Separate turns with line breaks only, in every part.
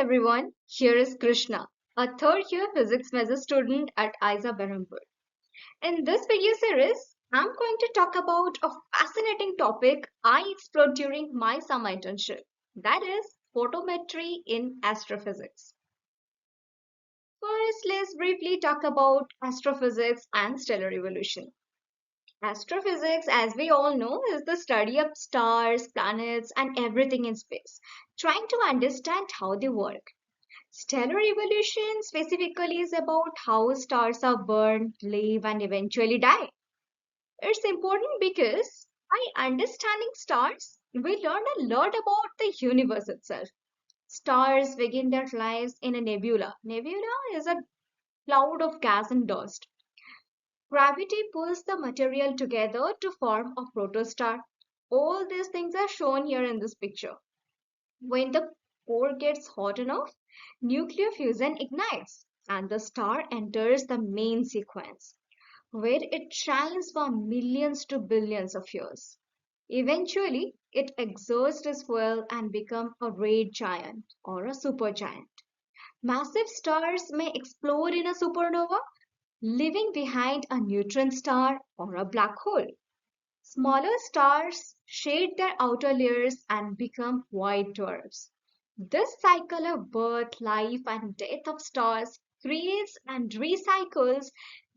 everyone, here is Krishna, a third year physics major student at IISER Berhampur. In this video series, I'm going to talk about a fascinating topic I explored during my summer internship, that is photometry in astrophysics. First, let's briefly talk about astrophysics and stellar evolution. Astrophysics, as we all know, is the study of stars, planets, and everything in space, trying to understand how they work. Stellar evolution specifically is about how stars are born, live, and eventually die. It's important because by understanding stars, we learn a lot about the universe itself. Stars begin their lives in a nebula. Nebula is a cloud of gas and dust. Gravity pulls the material together to form a protostar. All these things are shown here in this picture. When the core gets hot enough, nuclear fusion ignites and the star enters the main sequence, where it shines for millions to billions of years. Eventually, it exhausts its fuel and becomes a red giant or a supergiant. Massive stars may explode in a supernova, leaving behind a neutron star or a black hole. Smaller stars shade their outer layers and become white dwarfs. This cycle of birth, life, and death of stars creates and recycles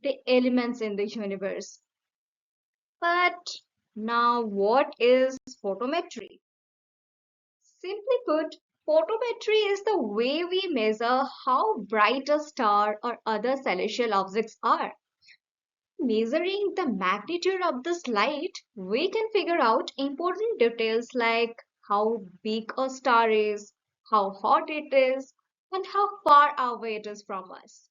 the elements in the universe. But now, what is photometry? Simply put, photometry is the way we measure how bright a star or other celestial objects are. Measuring the magnitude of this light, we can figure out important details like how big a star is, how hot it is, and how far away it is from us.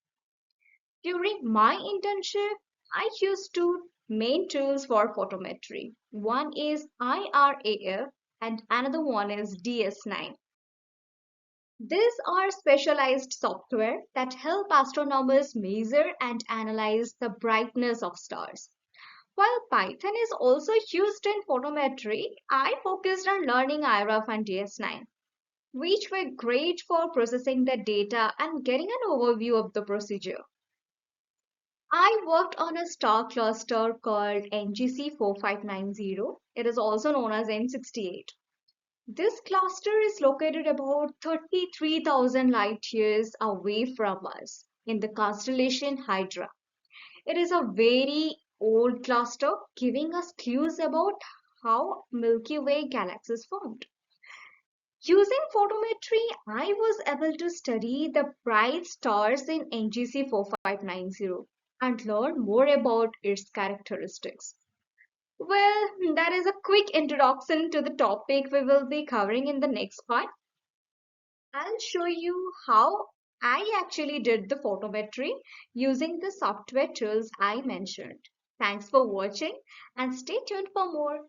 During my internship, I used two main tools for photometry. One is IRAF and another one is DS9. These are specialized software that help astronomers measure and analyze the brightness of stars. While Python is also used in photometry, I focused on learning IRAF and DS9, which were great for processing the data and getting an overview of the procedure. I worked on a star cluster called NGC 4590. It is also known as N68. This cluster is located about 33,000 light years away from us in the constellation Hydra. It is a very old cluster, giving us clues about how Milky Way galaxies formed. Using photometry, I was able to study the bright stars in NGC 4590 and learn more about its characteristics. Well, that is a quick introduction to the topic we will be covering in the next part. I'll show you how I actually did the photometry using the software tools I mentioned. Thanks for watching and stay tuned for more.